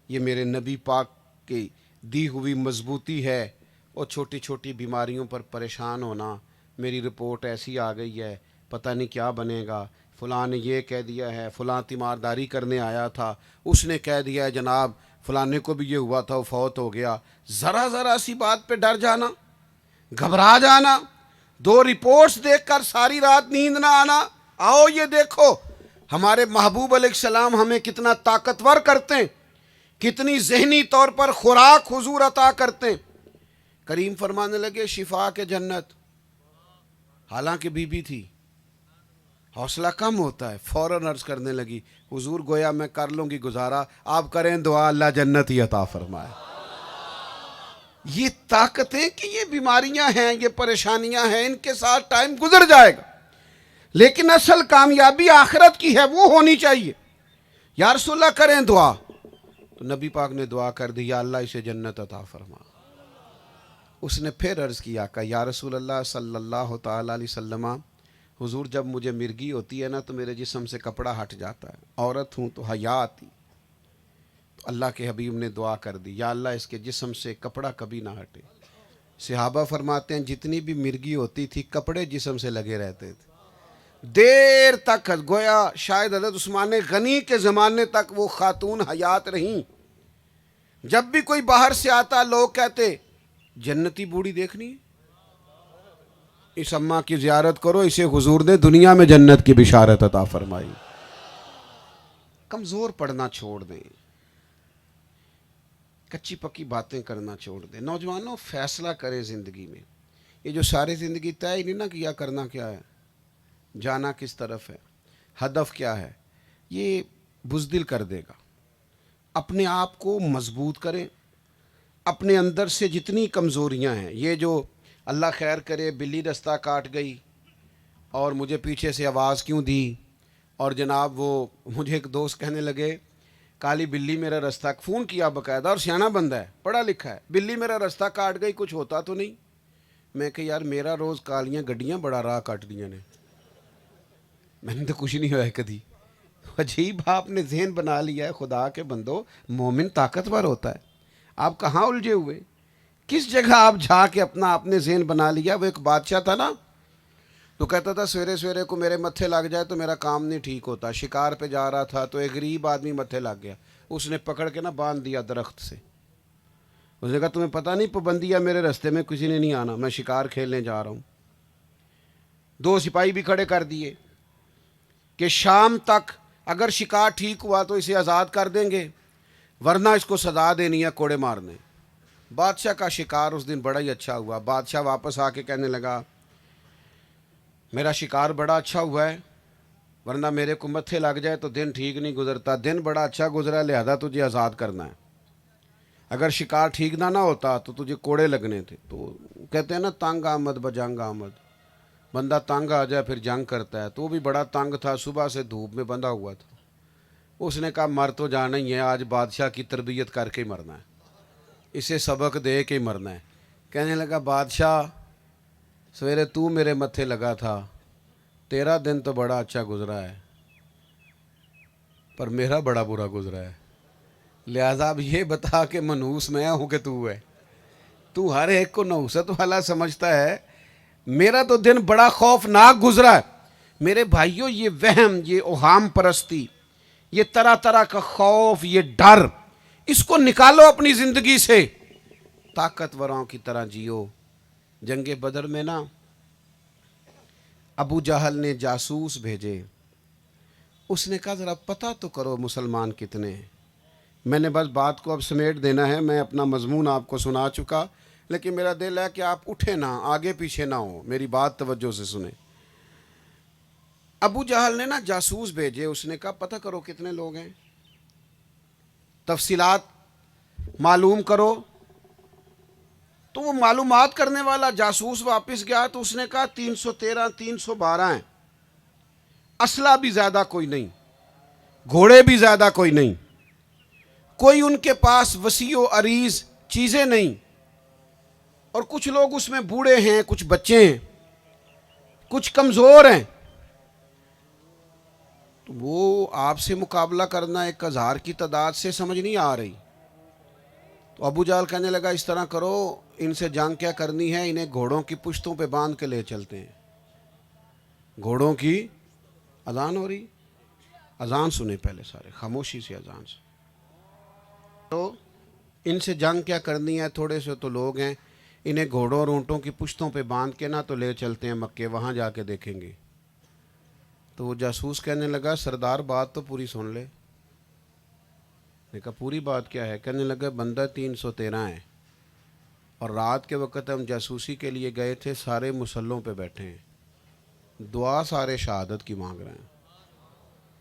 یہ میرے نبی پاک کی دی ہوئی مضبوطی ہے. اور چھوٹی چھوٹی بیماریوں پر پریشان ہونا، میری رپورٹ ایسی آ گئی ہے، پتہ نہیں کیا بنے گا، فلاں نے یہ کہہ دیا ہے، فلاں تیمارداری کرنے آیا تھا اس نے کہہ دیا ہے جناب فلانے کو بھی یہ ہوا تھا وہ فوت ہو گیا. ذرا سی بات پہ ڈر جانا، گھبرا جانا، 2 رپورٹس دیکھ کر ساری رات نیند نہ آنا. آؤ یہ دیکھو ہمارے محبوب علیہ السلام ہمیں کتنا طاقتور کرتے ہیں، کتنی ذہنی طور پر خوراک حضور عطا کرتے ہیں. کریم فرمانے لگے شفا کے جنت. حالانکہ بی بی تھی، حوصلہ کم ہوتا ہے، فوراً عرض کرنے لگی حضور گویا میں کر لوں گی گزارا، آپ کریں دعا اللہ جنت ہی عطا فرمائے. یہ طاقتیں کہ یہ بیماریاں ہیں، یہ پریشانیاں ہیں، ان کے ساتھ ٹائم گزر جائے گا. لیکن اصل کامیابی آخرت کی ہے، وہ ہونی چاہیے۔ یا رسول اللہ کریں دعا، تو نبی پاک نے دعا کر دی، یا اللہ اسے جنت عطا فرما۔ اس نے پھر عرض کیا کہ یا رسول اللہ صلی اللہ تعالیٰ علیہ وسلم، حضور جب مجھے مرگی ہوتی ہے نا تو میرے جسم سے کپڑا ہٹ جاتا ہے، عورت ہوں تو حیا آتی۔ تو اللہ کے حبیب نے دعا کر دی، یا اللہ اس کے جسم سے کپڑا کبھی نہ ہٹے۔ صحابہ فرماتے ہیں جتنی بھی مرگی ہوتی تھی کپڑے جسم سے لگے رہتے تھے دیر تک، گویا شاید حضرت عثمان غنی کے زمانے تک وہ خاتون حیات رہیں۔ جب بھی کوئی باہر سے آتا لوگ کہتے جنتی بوڑھی دیکھنی ہے، اس اماں کی زیارت کرو، اسے حضور نے دنیا میں جنت کی بشارت عطا فرمائی۔ کمزور پڑنا چھوڑ دیں، کچی پکی باتیں کرنا چھوڑ دیں۔ نوجوانوں فیصلہ کریں زندگی میں، یہ جو ساری زندگی طے ہی نہیں نہ کیا کرنا کیا ہے، جانا کس طرف ہے، ہدف کیا ہے، یہ بزدل کر دے گا۔ اپنے آپ کو مضبوط کریں، اپنے اندر سے جتنی کمزوریاں ہیں، یہ جو اللہ خیر کرے بلی رستہ کاٹ گئی اور مجھے پیچھے سے آواز کیوں دی، اور جناب وہ مجھے ایک دوست کہنے لگے کالی بلی میرا رستہ، فون کیا باقاعدہ، اور سیاںا بندہ ہے پڑھا لکھا ہے، بلی میرا رستہ کاٹ گئی، کچھ ہوتا تو نہیں؟ میں کہ یار میرا روز کالیاں گڈیاں بڑا راہ کٹ دیا نے، میں نے تو کچھ نہیں ہوا ہے کدی۔ عجیب آپ نے ذہن بنا لیا ہے، خدا کے بندو مومن طاقتور ہوتا ہے۔ آپ کہاں الجھے ہوئے، کس جگہ آپ جا کے اپنا آپ نے ذہن بنا لیا؟ وہ ایک بادشاہ تھا نا، تو کہتا تھا سویرے سویرے کو میرے متھے لگ جائے تو میرا کام نہیں ٹھیک ہوتا۔ شکار پہ جا رہا تھا تو ایک غریب آدمی متھے لگ گیا، اس نے پکڑ کے نا باندھ دیا درخت سے۔ اس نے کہا تمہیں پتہ نہیں پابندی ہے میرے رستے میں کسی نے نہیں آنا، میں شکار کھیلنے جا رہا ہوں۔ 2 سپاہی بھی کھڑے کر دیے کہ شام تک اگر شکار ٹھیک ہوا تو اسے آزاد کر دیں گے، ورنہ اس کو سزا دینی ہے، کوڑے مارنے۔ بادشاہ کا شکار اس دن بڑا ہی اچھا ہوا۔ بادشاہ واپس آ کے کہنے لگا میرا شکار بڑا اچھا ہوا ہے، ورنہ میرے کو متھے لگ جائے تو دن ٹھیک نہیں گزرتا، دن بڑا اچھا گزرا لہذا تجھے آزاد کرنا ہے، اگر شکار ٹھیک نہ ہوتا تو تجھے کوڑے لگنے تھے۔ تو کہتے ہیں نا تنگ آمد بجنگ آمد، بندہ تنگ آ جائے پھر جنگ کرتا ہے، تو وہ بھی بڑا تنگ تھا، صبح سے دھوپ میں بندھا ہوا تھا۔ اس نے کہا مر تو جانا ہی ہے، آج بادشاہ کی تربیت کر کے ہی مرنا ہے، اسے سبق دے کے ہی مرنا ہے۔ کہنے لگا بادشاہ سویرے تو میرے متھے لگا تھا، تیرا دن تو بڑا اچھا گزرا ہے، پر میرا بڑا برا گزرا ہے، لہذا اب یہ بتا کہ منحوس میں ہوں کہ تو ہے؟ تو ہر ایک کو نحوست والا سمجھتا ہے، میرا تو دن بڑا خوفناک گزرا ہے۔ میرے بھائیوں یہ وہم، یہ اوہام پرستی، یہ طرح طرح کا خوف، یہ ڈر، اس کو نکالو اپنی زندگی سے، طاقتوروں کی طرح جیو۔ جنگ بدر میں نا ابو جہل نے جاسوس بھیجے، اس نے کہا ذرا پتہ تو کرو مسلمان کتنے ہیں۔ میں نے بس بات کو اب سمیٹ دینا ہے، میں اپنا مضمون آپ کو سنا چکا، لیکن میرا دل ہے کہ آپ اٹھیں نہ، آگے پیچھے نہ ہو، میری بات توجہ سے سنیں۔ ابو جہل نے نا جاسوس بھیجے، اس نے کہا پتہ کرو کتنے لوگ ہیں، تفصیلات معلوم کرو۔ تو وہ معلومات کرنے والا جاسوس واپس گیا تو اس نے کہا 313 312 ہیں، اسلحہ بھی زیادہ کوئی نہیں، گھوڑے بھی زیادہ کوئی نہیں، کوئی ان کے پاس وسیع و عریض چیزیں نہیں، اور کچھ لوگ اس میں بوڑھے ہیں، کچھ بچے ہیں، کچھ کمزور ہیں۔ تو وہ آپ سے مقابلہ کرنا 1000 کی تعداد سے سمجھ نہیں آ رہی۔ تو ابو جہل کہنے لگا اس طرح کرو، ان سے جنگ کیا کرنی ہے، انہیں گھوڑوں کی پشتوں پہ باندھ کے لے چلتے ہیں۔ گھوڑوں کی اذان ہو رہی، اذان سنیں پہلے سارے، خاموشی سے اذان سے۔ تو ان سے جنگ کیا کرنی ہے، تھوڑے سے تو لوگ ہیں، انہیں گھوڑوں اور اونٹوں کی پشتوں پہ باندھ کے نہ تو لے چلتے ہیں مکے، وہاں جا کے دیکھیں گے۔ تو وہ جاسوس کہنے لگا سردار بات تو پوری سن لے۔ نے کہا پوری بات کیا ہے؟ کہنے لگا بندہ 313 ہیں، اور رات کے وقت ہم جاسوسی کے لیے گئے تھے، سارے مسلوں پہ بیٹھے ہیں، دعا سارے شہادت کی مانگ رہے ہیں،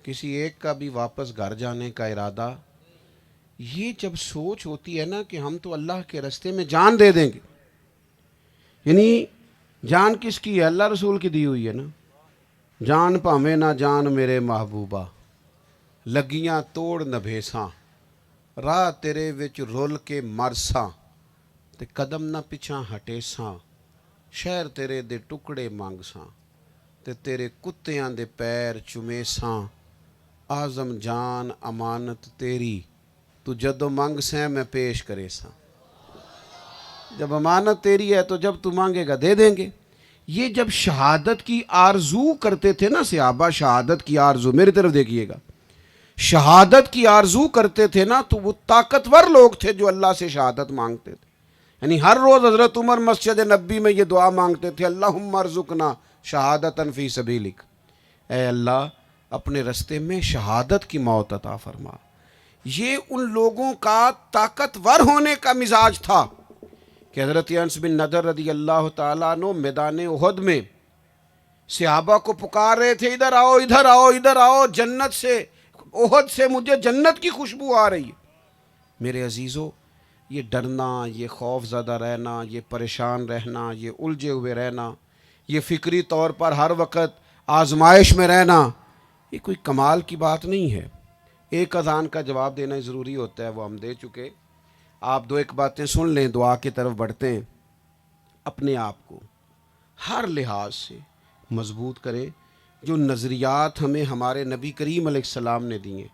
کسی ایک کا بھی واپس گھر جانے کا ارادہ۔ یہ جب سوچ ہوتی ہے نا کہ ہم تو اللہ کے راستے میں جان دے دیں گے، یعنی جان کس کی ہے؟ اللہ رسول کی دی ہوئی ہے نا۔ جان پاویں نہ جان میرے محبوبہ، لگیاں توڑ نبھیساں، راہ تیرے وچ رول کے مرساں، تے قدم نہ پچھاں ہٹیساں، شہر تیرے دے ٹکڑے مانگساں، تے تیرے کتیاں دے پیر چمیساں، آزم جان امانت تیری، تو جدو مانگ سیں میں پیش کرے ساں۔ جب امانت تیری ہے تو جب تو مانگے گا دے دیں گے۔ یہ جب شہادت کی آرزو کرتے تھے نا صحابہ، شہادت کی آرزو، میری طرف دیکھیے گا، شہادت کی آرزو کرتے تھے نا، تو وہ طاقتور لوگ تھے جو اللہ سے شہادت مانگتے تھے۔ یعنی ہر روز حضرت عمر مسجد نبی میں یہ دعا مانگتے تھے، اللہم ارزقنا شہادتاً فی سبیلک، اے اللہ اپنے رستے میں شہادت کی موت عطا فرما۔ یہ ان لوگوں کا طاقتور ہونے کا مزاج تھا کہ حضرت انس بن نضر رضی اللہ تعالیٰ عنہ میدان احد میں صحابہ کو پکار رہے تھے، ادھر آؤ ادھر آؤ ادھر آؤ، جنت سے، احد سے مجھے جنت کی خوشبو آ رہی ہے۔ میرے عزیزو، یہ ڈرنا، یہ خوف زدہ رہنا، یہ پریشان رہنا، یہ الجھے ہوئے رہنا، یہ فکری طور پر ہر وقت آزمائش میں رہنا، یہ کوئی کمال کی بات نہیں ہے۔ ایک اذان کا جواب دینا ضروری ہوتا ہے، وہ ہم دے چکے۔ آپ دو ایک باتیں سن لیں، دعا کی طرف بڑھتے ہیں۔ اپنے آپ کو ہر لحاظ سے مضبوط کریں۔ جو نظریات ہمیں ہمارے نبی کریم علیہ السلام نے دیے،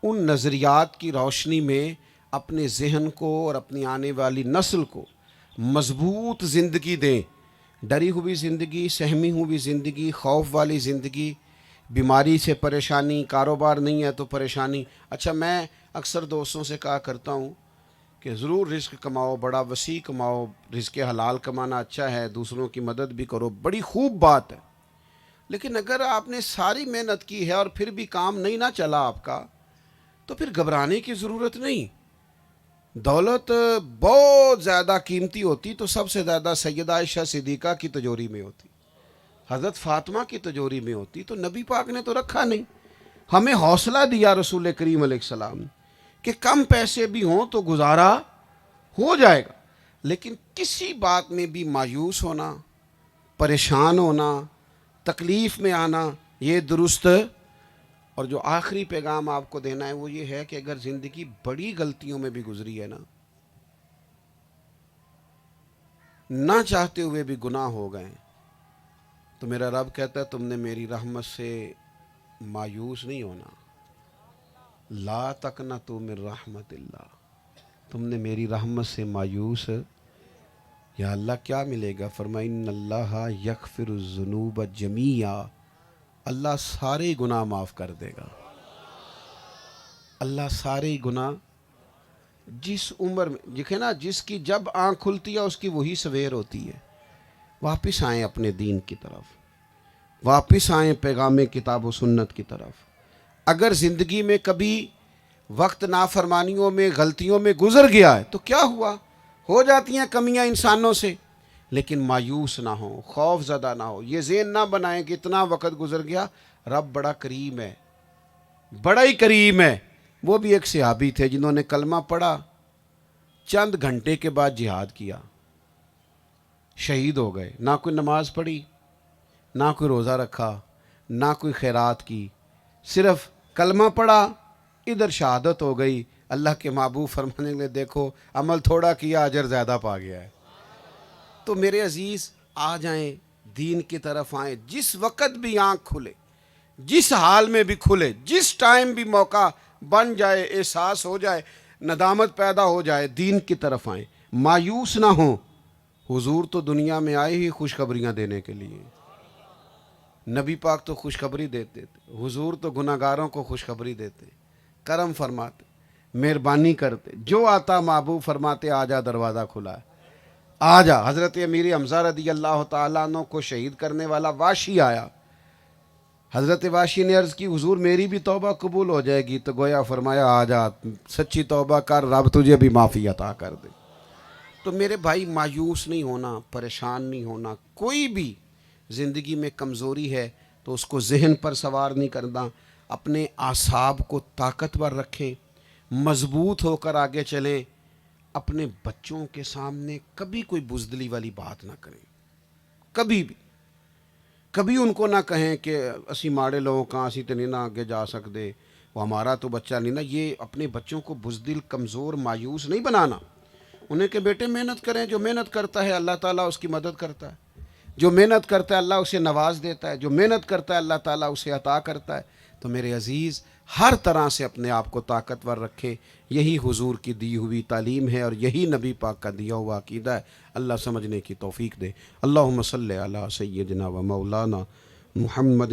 ان نظریات کی روشنی میں اپنے ذہن کو اور اپنی آنے والی نسل کو مضبوط زندگی دیں۔ ڈری ہوئی زندگی، سہمی ہوئی زندگی، خوف والی زندگی، بیماری سے پریشانی، کاروبار نہیں ہے تو پریشانی۔ اچھا، میں اکثر دوستوں سے کہا کرتا ہوں کہ ضرور رزق کماؤ، بڑا وسیع کماؤ، رزق حلال کمانا اچھا ہے، دوسروں کی مدد بھی کرو، بڑی خوب بات ہے، لیکن اگر آپ نے ساری محنت کی ہے اور پھر بھی کام نہیں نہ چلا آپ کا، تو پھر گھبرانے کی ضرورت نہیں۔ دولت بہت زیادہ قیمتی ہوتی تو سب سے زیادہ سیدہ عائشہ صدیقہ کی تجوری میں ہوتی، حضرت فاطمہ کی تجوری میں ہوتی، تو نبی پاک نے تو رکھا نہیں۔ ہمیں حوصلہ دیا رسول کریم علیہ السلام کہ کم پیسے بھی ہوں تو گزارا ہو جائے گا، لیکن کسی بات میں بھی مایوس ہونا، پریشان ہونا، تکلیف میں آنا، یہ درست۔ اور جو آخری پیغام آپ کو دینا ہے وہ یہ ہے کہ اگر زندگی بڑی غلطیوں میں بھی گزری ہے نا، نہ چاہتے ہوئے بھی گناہ ہو گئے، تو میرا رب کہتا ہے تم نے میری رحمت سے مایوس نہیں ہونا۔ لا تقنطوا من رحمت اللہ، تم نے میری رحمت سے مایوس، یا اللہ کیا ملے گا؟ فرمایا ان اللہ یغفر الذنوب جمیعا، اللہ سارے گناہ معاف کر دے گا۔ اللہ سارے گناہ، جس عمر میں دیکھیں نا، جس کی جب آنکھ کھلتی ہے اس کی وہی سویر ہوتی ہے۔ واپس آئیں اپنے دین کی طرف، واپس آئیں پیغام کتاب و سنت کی طرف۔ اگر زندگی میں کبھی وقت نافرمانیوں میں، غلطیوں میں گزر گیا ہے تو کیا ہوا، ہو جاتی ہیں کمیاں انسانوں سے، لیکن مایوس نہ ہو، خوف زدہ نہ ہو، یہ ذہن نہ بنائیں کہ اتنا وقت گزر گیا، رب بڑا کریم ہے، بڑا ہی کریم ہے۔ وہ بھی ایک صحابی تھے جنہوں نے کلمہ پڑھا، چند گھنٹے کے بعد جہاد کیا، شہید ہو گئے، نہ کوئی نماز پڑھی، نہ کوئی روزہ رکھا، نہ کوئی خیرات کی، صرف کلمہ پڑھا، ادھر شہادت ہو گئی۔ اللہ کے محبوب فرمانے لگے دیکھو عمل تھوڑا کیا، اجر زیادہ پا گیا ہے۔ تو میرے عزیز، آ جائیں دین کی طرف، آئیں، جس وقت بھی آنکھ کھلے، جس حال میں بھی کھلے، جس ٹائم بھی موقع بن جائے، احساس ہو جائے، ندامت پیدا ہو جائے، دین کی طرف آئیں، مایوس نہ ہوں۔ حضور تو دنیا میں آئے ہی خوشخبریاں دینے کے لیے، نبی پاک تو خوشخبری دیتے تھے، حضور تو گناہ گاروں کو خوشخبری دیتے، کرم فرماتے، مہربانی کرتے، جو آتا محبوب فرماتے آ جا دروازہ کھلا ہے، آ جا۔ حضرت امیر حمزہ رضی اللہ تعالیٰ عنہ کو شہید کرنے والا واشی آیا، حضرت واشی نے عرض کی حضور میری بھی توبہ قبول ہو جائے گی؟ تو گویا فرمایا آ جا، سچی توبہ کر، رب تجھے بھی معافی عطا کر دے۔ تو میرے بھائی، مایوس نہیں ہونا، پریشان نہیں ہونا۔ کوئی بھی زندگی میں کمزوری ہے تو اس کو ذہن پر سوار نہیں کرنا، اپنے اعصاب کو طاقتور رکھیں، مضبوط ہو کر آگے چلیں۔ اپنے بچوں کے سامنے کبھی کوئی بزدلی والی بات نہ کریں، کبھی بھی۔ کبھی ان کو نہ کہیں کہ اسی ماڑے لوگوں کہاں اسی تو نہیں نہ آگے جا سکتے، وہ ہمارا تو بچہ نہیں نا. یہ اپنے بچوں کو بزدل، کمزور، مایوس نہیں بنانا. انہیں کہ بیٹے محنت کریں، جو محنت کرتا ہے اللہ تعالیٰ اس کی مدد کرتا ہے، جو محنت کرتا ہے اللہ اسے نواز دیتا ہے، جو محنت کرتا ہے اللہ تعالیٰ اسے عطا کرتا ہے. تو میرے عزیز، ہر طرح سے اپنے آپ کو طاقتور رکھیں. یہی حضور کی دی ہوئی تعلیم ہے اور یہی نبی پاک کا دیا ہوا عقیدہ ہے. اللہ سمجھنے کی توفیق دے. اللہم صلی علی سیدنا و مولانا محمد